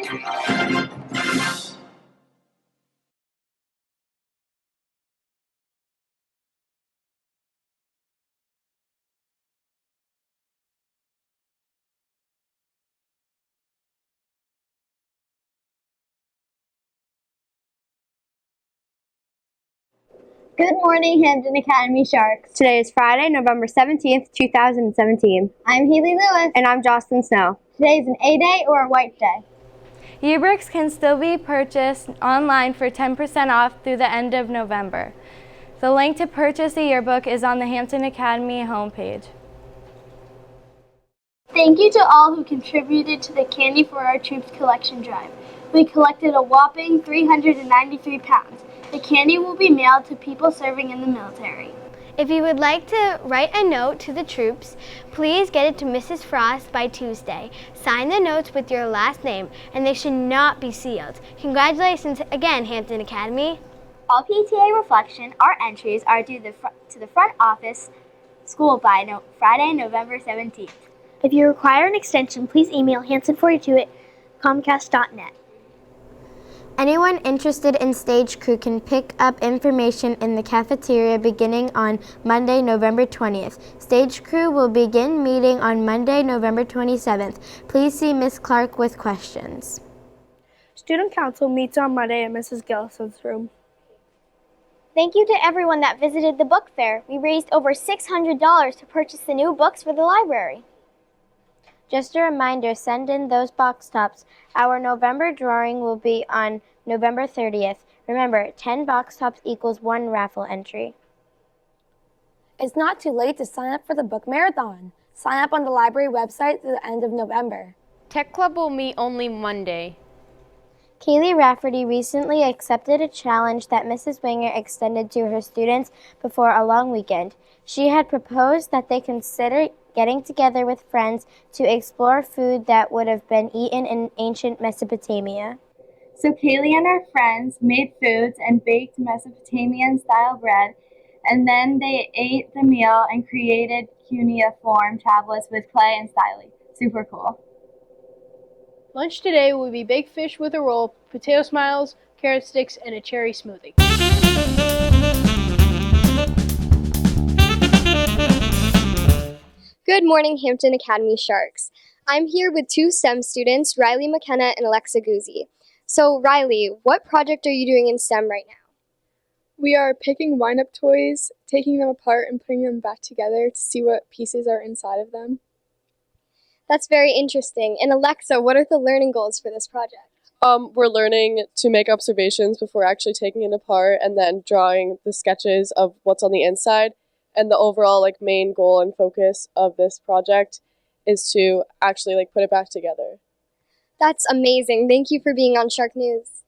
Good morning, Hampton Academy Sharks. Today is Friday, November 17th, 2017. I'm Haley Lewis. And I'm Jocelyn Snow. Today is an A day or a white day. Yearbooks can still be purchased online for 10% off through the end of November. The link to purchase a yearbook is on the Hampton Academy homepage. Thank you to all who contributed to the Candy for Our Troops collection drive. We collected a whopping 393 pounds. The candy will be mailed to people serving in the military. If you would like to write a note to the troops, please get it to Mrs. Frost by Tuesday. Sign the notes with your last name, and they should not be sealed. Congratulations again, Hampton Academy. All PTA reflection, our entries are due to the front office school by Friday, November 17th. If you require an extension, please email hanson42@comcast.net. Anyone interested in stage crew can pick up information in the cafeteria beginning on Monday, November 20th. Stage crew will begin meeting on Monday, November 27th. Please see Ms. Clark with questions. Student Council meets on Monday in Mrs. Gillison's room. Thank you to everyone that visited the book fair. We raised over $600 to purchase the new books for the library. Just a reminder, send in those box tops. Our November drawing will be on November 30th. Remember, 10 box tops equals 1 raffle entry. It's not too late to sign up for the book marathon. Sign up on the library website through the end of November. Tech Club will meet only Monday. Kaylee Rafferty recently accepted a challenge that Mrs. Winger extended to her students before a long weekend. She had proposed that they consider getting together with friends to explore food that would have been eaten in ancient Mesopotamia. So Kaylee and her friends made foods and baked Mesopotamian-style bread, and then they ate the meal and created cuneiform tablets with clay and styli. Super cool. Lunch today will be baked fish with a roll, potato smiles, carrot sticks, and a cherry smoothie. Good morning, Hampton Academy Sharks. I'm here with two STEM students, Riley McKenna and Alexa Guzzi. So, Riley, what project are you doing in STEM right now? We are picking wind-up toys, taking them apart, and putting them back together to see what pieces are inside of them. That's very interesting. And Alexa, what are the learning goals for this project? We're learning to make observations before actually taking it apart and then drawing the sketches of what's on the inside. And the overall main goal and focus of this project is to actually put it back together. That's amazing. Thank you for being on Shark News.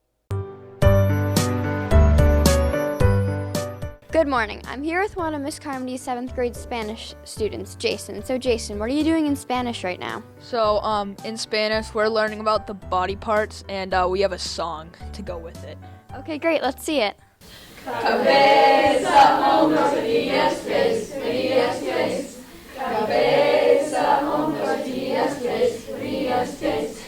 Good morning. I'm here with one of Miss Carmody's 7th grade Spanish students, Jason. So Jason, what are you doing in Spanish right now? So in Spanish, we're learning about the body parts, and we have a song to go with it. Okay, great. Let's see it. Cabeza, hombros, rodillas, pies, rodillas, pies. Cabeza, hombros, rodillas, pies, rodillas, pies.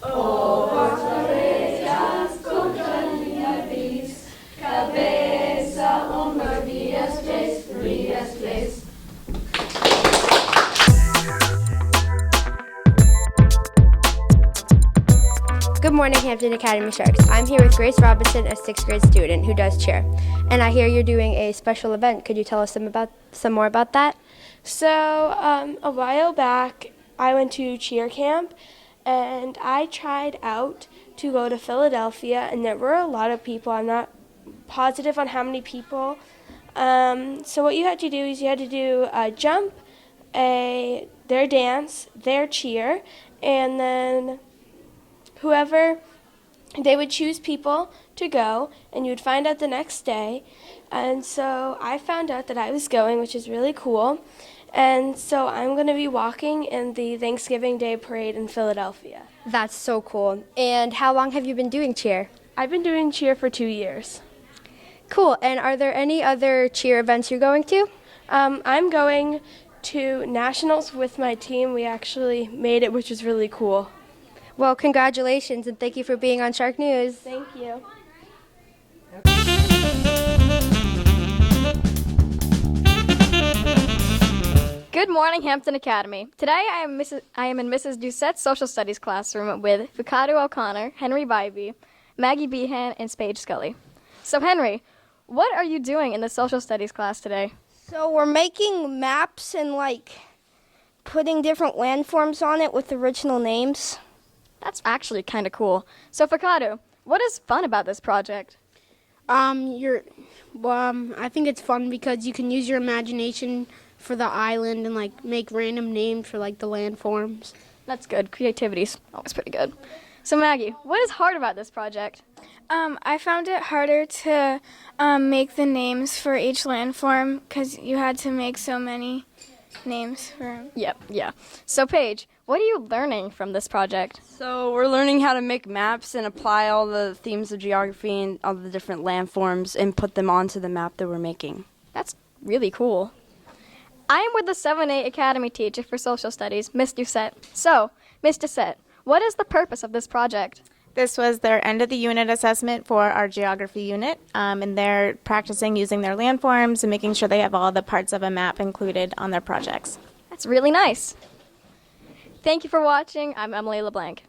Ojos, orejas, contra nariz. Cabeza, hombros, rodillas, pies, rodillas, pies. Good morning, Hampton Academy Sharks. I'm here with Grace Robinson, a 6th grade student who does cheer. And I hear you're doing a special event. Could you tell us some more about that? So, a while back, I went to cheer camp, and I tried out to go to Philadelphia, and there were a lot of people. I'm not positive on how many people. So what you had to do is you had to do a jump, their dance, their cheer, and then they would choose people to go, and you would find out the next day. And so I found out that I was going, which is really cool. And so I'm going to be walking in the Thanksgiving Day Parade in Philadelphia. That's so cool. And how long have you been doing cheer? I've been doing cheer for 2 years. Cool. And are there any other cheer events you're going to? I'm going to nationals with my team. We actually made it, which is really cool. Well, congratulations, and thank you for being on Shark News. Thank you. Good morning, Hampton Academy. Today I am in Mrs. Doucette's social studies classroom with Ficado O'Connor, Henry Bybee, Maggie Behan, and Paige Scully. So Henry, what are you doing in the social studies class today? So we're making maps and putting different landforms on it with original names. That's actually kind of cool. So Ficado, what is fun about this project? I think it's fun because you can use your imagination for the island and make random names for the landforms. That's good. Creativity's always pretty good. So Maggie, what is hard about this project? I found it harder to make the names for each landform because you had to make so many names for them. Yeah. So Paige, what are you learning from this project? So we're learning how to make maps and apply all the themes of geography and all the different landforms and put them onto the map that we're making. That's really cool. I am with the 7A Academy teacher for social studies, Miss Doucette. So, Miss Doucette, what is the purpose of this project? This was their end of the unit assessment for our geography unit, and they're practicing using their landforms and making sure they have all the parts of a map included on their projects. That's really nice. Thank you for watching. I'm Emily LeBlanc.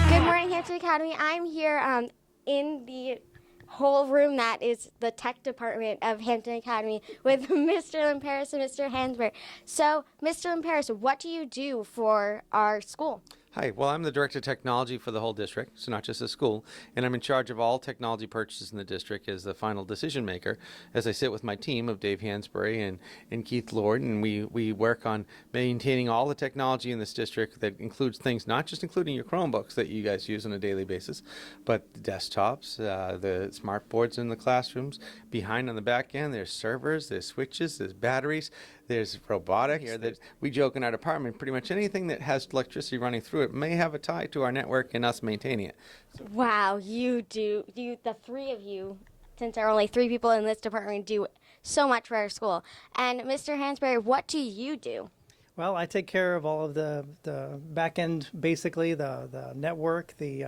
Good morning, Hampton Academy. I'm here in the whole room that is the tech department of Hampton Academy with Mr. Lamperis and Mr. Hansberg. So, Mr. Lamperis, what do you do for our school? Hi, well, I'm the Director of Technology for the whole district, so not just the school, and I'm in charge of all technology purchases in the district as the final decision maker as I sit with my team of Dave Hansberry and Keith Lord, and we work on maintaining all the technology in this district that includes things, not just including your Chromebooks that you guys use on a daily basis, but the desktops, the smart boards in the classrooms. Behind on the back end, there's servers, there's switches, there's batteries, there's robotics. Here that we joke in our department, pretty much anything that has electricity running through it may have a tie to our network and us maintaining it. So Wow, the three of you, since there are only 3 people in this department, do so much for our school. And Mr. Hansberry, what do you do? Well, I take care of all of the back end, basically the network, the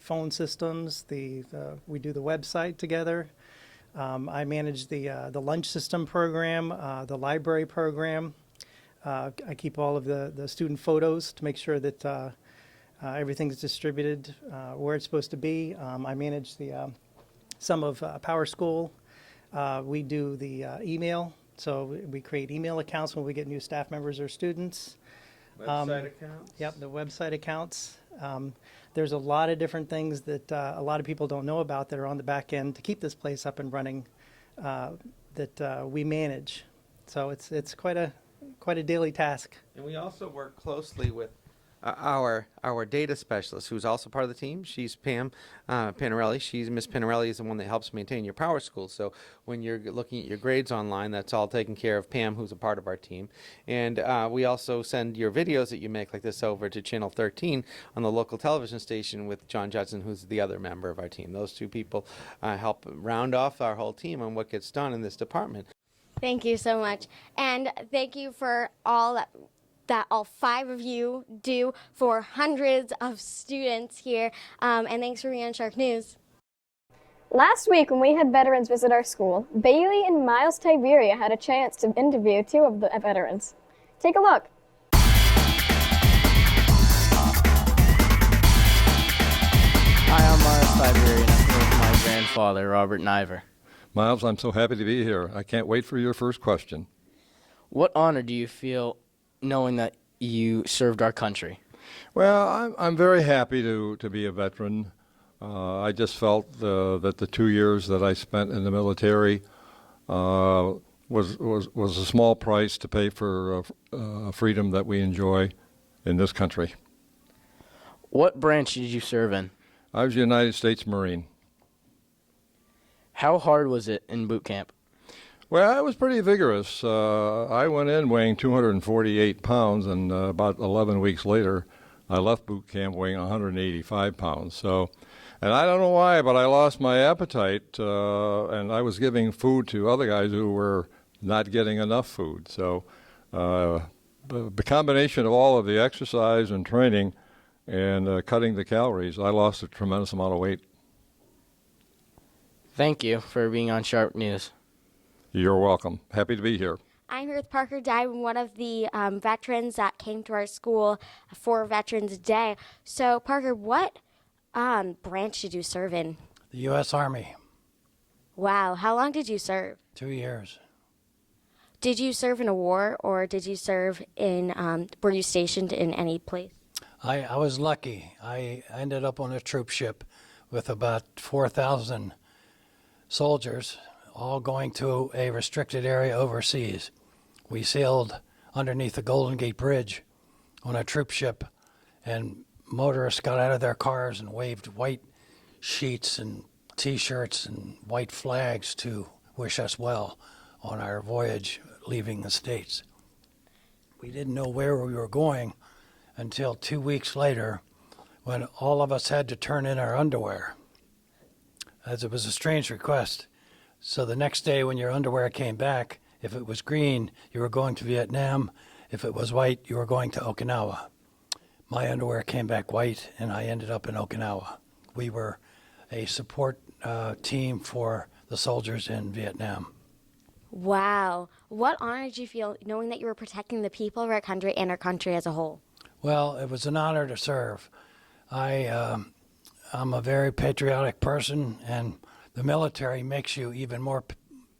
phone systems. We do the website together. I manage the lunch system program, the library program. I keep all of the student photos to make sure that everything's distributed where it's supposed to be. I manage some of Power School. We do the email, so we create email accounts when we get new staff members or students. website accounts? Yep, the website accounts. There's a lot of different things that a lot of people don't know about that are on the back end to keep this place up and running that we manage. So it's quite a daily task. And we also work closely with our data specialist, who's also part of the team. She's Pam Panarelli. Miss Panarelli is the one that helps maintain your Power School. So when you're looking at your grades online, that's all taken care of Pam, who's a part of our team. And we also send your videos that you make like this over to Channel 13 on the local television station with John Judson, who's the other member of our team. Those 2 people help round off our whole team on what gets done in this department. Thank you so much. And thank you for all that all 5 of you do for hundreds of students here. And thanks for being on Shark News. Last week when we had veterans visit our school, Bailey and Miles Tiberia had a chance to interview 2 of the veterans. Take a look. Hi, I'm Miles Tiberia and I'm here with my grandfather, Robert Niver. Miles, I'm so happy to be here. I can't wait for your first question. What honor do you feel knowing that you served our country? Well, I'm very happy to be a veteran. I just felt that the 2 years that I spent in the military was a small price to pay for freedom that we enjoy in this country. What branch did you serve in? I was a United States Marine. How hard was it in boot camp? Well, it was pretty vigorous. I went in weighing 248 pounds, and about 11 weeks later, I left boot camp weighing 185 pounds. So, and I don't know why, but I lost my appetite, and I was giving food to other guys who were not getting enough food. So the combination of all of the exercise and training and cutting the calories, I lost a tremendous amount of weight. Thank you for being on Sharp News. You're welcome. Happy to be here. I'm here with Parker Dye, one of the veterans that came to our school for Veterans Day. So, Parker, what branch did you serve in? The U.S. Army. Wow. How long did you serve? 2 years. Did you serve in a war, or did you serve in, were you stationed in any place? I was lucky. I ended up on a troop ship with about 4,000 soldiers, all going to a restricted area overseas. We sailed underneath the Golden Gate Bridge on a troop ship, and motorists got out of their cars and waved white sheets and T-shirts and white flags to wish us well on our voyage leaving the States. We didn't know where we were going until 2 weeks later, when all of us had to turn in our underwear, as it was a strange request. So the next day when your underwear came back, if it was green, you were going to Vietnam. If it was white, you were going to Okinawa. My underwear came back white, and I ended up in Okinawa. We were a support team for the soldiers in Vietnam. Wow. What honor did you feel knowing that you were protecting the people of our country and our country as a whole? Well, it was an honor to serve. I'm a very patriotic person, and the military makes you even more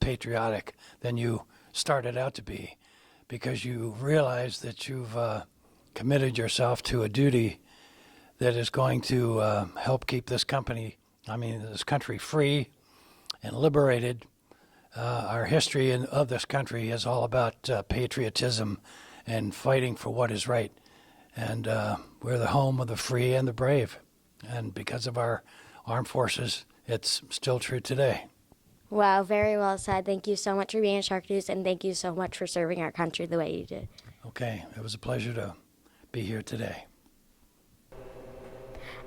patriotic than you started out to be, because you realize that you've committed yourself to a duty that is going to help keep this country free and liberated. Our history of this country is all about patriotism and fighting for what is right. And we're the home of the free and the brave. And because of our armed forces, it's still true today. Wow, very well said. Thank you so much for being on Shark News, and thank you so much for serving our country the way you did. Okay, it was a pleasure to be here today.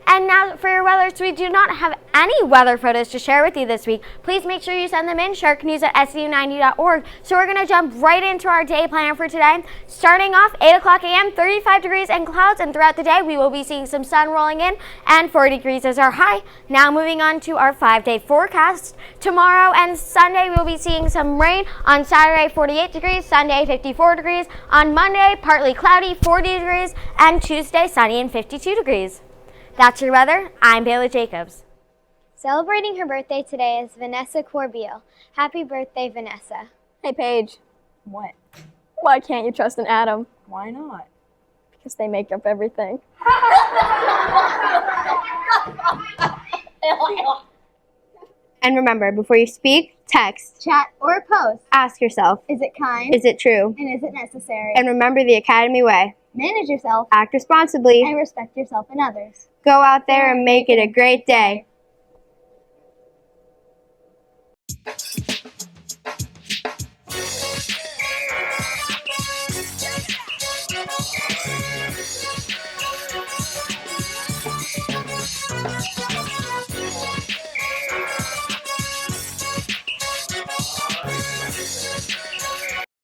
And now for your weather, so we do not have any weather photos to share with you this week. Please make sure you send them in, sharknews@scu90.org. So we're going to jump right into our day planner for today. Starting off 8 o'clock a.m., 35 degrees and clouds, and throughout the day we will be seeing some sun rolling in, and 40 degrees as our high. Now moving on to our 5-day forecast. Tomorrow and Sunday we will be seeing some rain. On Saturday, 48 degrees, Sunday, 54 degrees. On Monday, partly cloudy, 40 degrees, and Tuesday, sunny and 52 degrees. That's your weather. I'm Bailey Jacobs. Celebrating her birthday today is Vanessa Corbeil. Happy birthday, Vanessa. Hey, Paige. What? Why can't you trust an atom? Why not? Because they make up everything. And remember, before you speak, text, Chat or post. ask yourself, Is it kind? is it true? And is it necessary? And remember the Academy way. Manage yourself. Act responsibly. And respect yourself and others. Go out there and make it a great day.